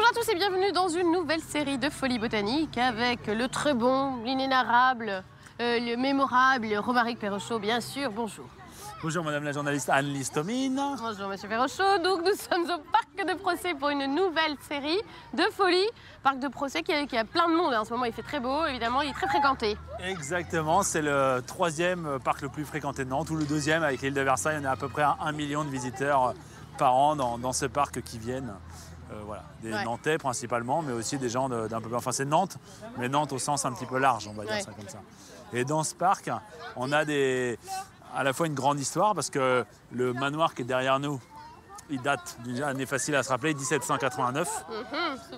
Bonjour à tous et bienvenue dans une nouvelle série de Folie Botanique avec le très bon, l'inénarrable, le mémorable Romaric Perrochot, bien sûr. Bonjour. Bonjour madame la journaliste Anne-Lise Thomine. Bonjour monsieur Perrochot. Donc nous sommes au parc de Procès pour une nouvelle série de Folie. Parc de Procès qui a plein de monde. En ce moment il fait très beau, évidemment, il est très fréquenté. Exactement, c'est le troisième parc le plus fréquenté de Nantes, ou le deuxième avec l'île de Versailles. On a à peu près 1 million de visiteurs par an dans ce parc qui viennent. Voilà, des Nantais principalement, mais aussi des gens d'un peu plus... Enfin c'est Nantes, mais Nantes au sens un petit peu large, on va dire ça comme ça. Et dans ce parc, on a à la fois une grande histoire, parce que le manoir qui est derrière nous, il date d'une année facile à se rappeler, 1789.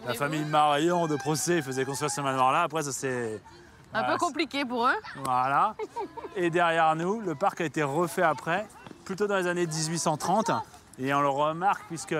La famille Maraillon de Procès faisait construire ce manoir-là. Après, ça c'est... Un peu compliqué pour eux. Voilà. Et derrière nous, le parc a été refait après, plutôt dans les années 1830. Et on le remarque puisque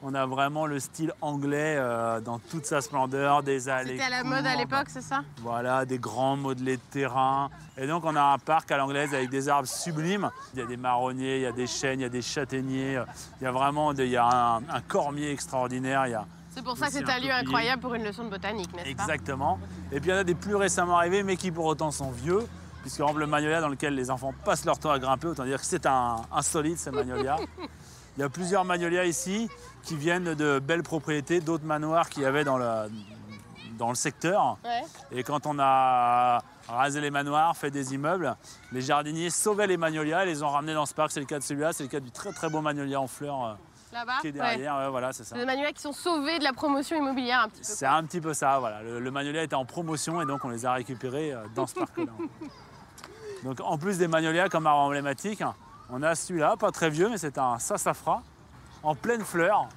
on a vraiment le style anglais dans toute sa splendeur, des allées. C'était à la mode à l'époque, c'est ça? Voilà, des grands modelés de terrain. Et donc on a un parc à l'anglaise avec des arbres sublimes. Il y a des marronniers, il y a des chênes, il y a des châtaigniers. Il y a vraiment un cormier extraordinaire. C'est pour ça que c'est un lieu incroyable pour une leçon de botanique, n'est-ce pas? Exactement. Et puis il y en a des plus récemment arrivés, mais qui pour autant sont vieux. Puisque par exemple le magnolia dans lequel les enfants passent leur temps à grimper, autant dire que c'est insolite ce magnolia. Il y a plusieurs magnolias ici qui viennent de belles propriétés, d'autres manoirs qu'il y avait dans le secteur. Ouais. Et quand on a rasé les manoirs, fait des immeubles, les jardiniers sauvaient les magnolias et les ont ramenés dans ce parc. C'est le cas de celui-là, c'est le cas du très très beau magnolia en fleurs là-bas qui est derrière. Ouais, voilà, c'est ça. Les magnolias qui sont sauvés de la promotion immobilière un petit peu. C'est un petit peu ça, voilà. Le magnolia était en promotion et donc on les a récupérés dans ce parc-là. Donc en plus des magnolias comme arbre emblématique, on a celui-là, pas très vieux, mais c'est un sassafras en pleine fleur.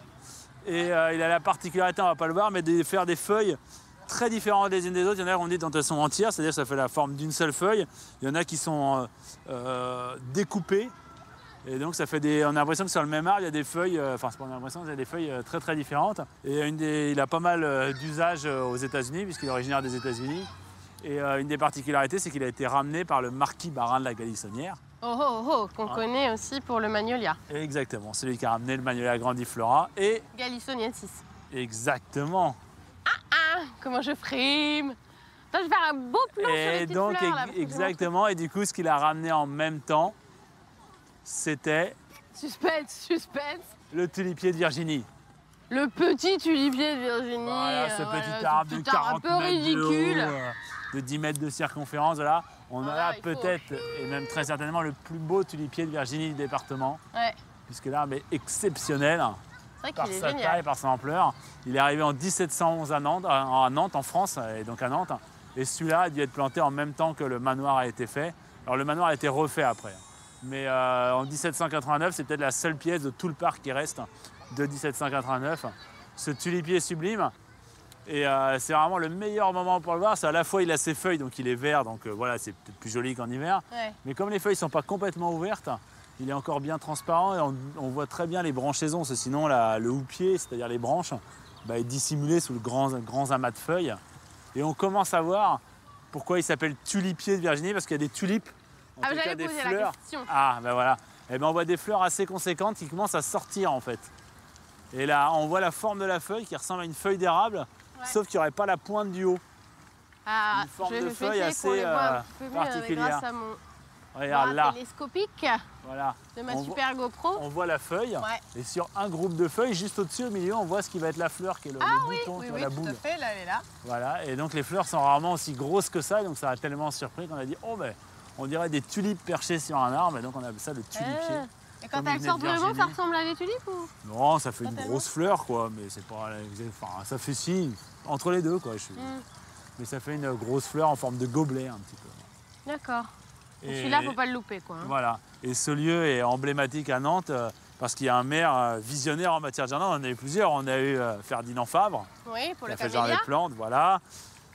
Et il a la particularité, on ne va pas le voir, mais de faire des feuilles très différentes les unes des autres. Il y en a, on dit, quand elles sont entières, c'est-à-dire que ça fait la forme d'une seule feuille. Il y en a qui sont découpées. Et donc ça fait on a l'impression que sur le même arbre, il y a des feuilles, enfin c'est pas l'impression, il y a des feuilles très très différentes. Et il a pas mal d'usages aux États-Unis, puisqu'il est originaire des États-Unis. Et une des particularités, c'est qu'il a été ramené par le marquis Barin de la Galissonnière. Qu'on connaît aussi pour le magnolia. Exactement, celui qui a ramené le magnolia grandiflora et... Galissoniensis. Exactement. Comment je frime. Attends, je vais faire un beau plan sur les petites donc, fleurs. Là, exactement, et du coup, ce qu'il a ramené en même temps, c'était... Suspense. Le tulipier de Virginie. Le petit tulipier de Virginie. Voilà, ce petit arbre de 40 mètres ridicule. De 10 mètres de circonférence, voilà. On a là peut-être, et même très certainement, le plus beau tulipier de Virginie du département. Ouais. Puisque l'arbre est exceptionnel par sa taille, par son ampleur. Il est arrivé en 1711 à Nantes, en France, et donc à Nantes. Et celui-là a dû être planté en même temps que le manoir a été fait. Alors le manoir a été refait après. Mais en 1789, c'est peut-être la seule pièce de tout le parc qui reste de 1789. Ce tulipier sublime. Et c'est vraiment le meilleur moment pour le voir. C'est à la fois, il a ses feuilles, donc il est vert, donc voilà, c'est peut-être plus joli qu'en hiver. Ouais. Mais comme les feuilles ne sont pas complètement ouvertes, il est encore bien transparent et on voit très bien les branchaisons. Sinon, le houppier, c'est-à-dire les branches, est dissimulé sous le grand amas de feuilles. Et on commence à voir pourquoi il s'appelle tulipier de Virginie, parce qu'il y a des tulipes, en tout cas des fleurs. Voilà. Et on voit des fleurs assez conséquentes qui commencent à sortir en fait. Et là, on voit la forme de la feuille qui ressemble à une feuille d'érable. Sauf qu'il n'y aurait pas la pointe du haut. Une forme de feuille assez particulière. Grâce à mon Regarde là. Télescopique de ma super GoPro. On voit la feuille. Et sur un groupe de feuilles, juste au-dessus, au milieu, on voit ce qui va être la fleur, qui est le bouton, la boule. Tout à fait, là, elle est là. Voilà. Et donc les fleurs sont rarement aussi grosses que ça. Donc ça a tellement surpris qu'on a dit, on dirait des tulipes perchées sur un arbre. Et donc on appelle ça le tulipier. Et quand elles sortent vraiment, ça ressemble à des tulipes ou? Non, ça fait une grosse fleur, quoi. Mais c'est pas... Enfin, ça fait entre les deux, quoi. Mais ça fait une grosse fleur en forme de gobelet, un petit peu. D'accord. Celui-là, faut pas le louper, quoi. Voilà. Et ce lieu est emblématique à Nantes parce qu'il y a un maire visionnaire en matière de jardin. On en a eu plusieurs. On a eu Ferdinand Fabre. Oui, pour le camélia. Qui a fait des plantes, voilà.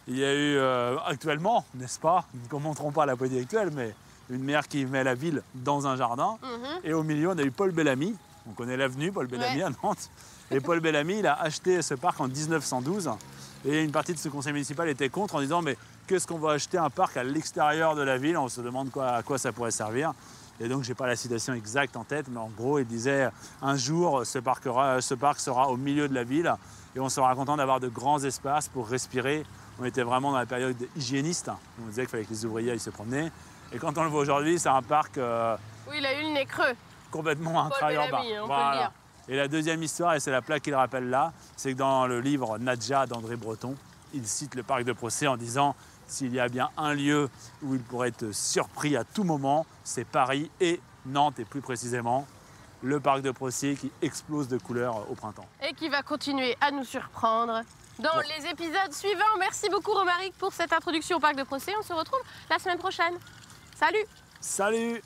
Il y a eu actuellement, n'est-ce pas? Nous ne commenterons pas la poésie actuelle, mais... une maire qui met la ville dans un jardin. Et au milieu, on a eu Paul Bellamy. On connaît l'avenue Paul Bellamy à Nantes. Et Paul Bellamy, il a acheté ce parc en 1912. Et une partie de ce conseil municipal était contre en disant « Mais qu'est-ce qu'on va acheter un parc à l'extérieur de la ville? On se demande à quoi ça pourrait servir. » Et donc, je n'ai pas la citation exacte en tête, mais en gros, il disait « Un jour, ce parc sera au milieu de la ville et on sera content d'avoir de grands espaces pour respirer. On était vraiment dans la période hygiéniste. On disait qu'il fallait que les ouvriers se promenaient. Et quand on le voit aujourd'hui, c'est un parc oui, il a eu le nez creux. Complètement intra-urbain. Voilà. Et la deuxième histoire, et c'est la plaque qui le rappelle là, c'est que dans le livre Nadja d'André Breton, il cite le parc de Procé en disant « S'il y a bien un lieu où il pourrait être surpris à tout moment, c'est Paris et Nantes, et plus précisément le parc de Procé qui explose de couleurs au printemps. » Et qui va continuer à nous surprendre dans les épisodes suivants. Merci beaucoup Romaric pour cette introduction au parc de Procé. On se retrouve la semaine prochaine. Salut! Salut!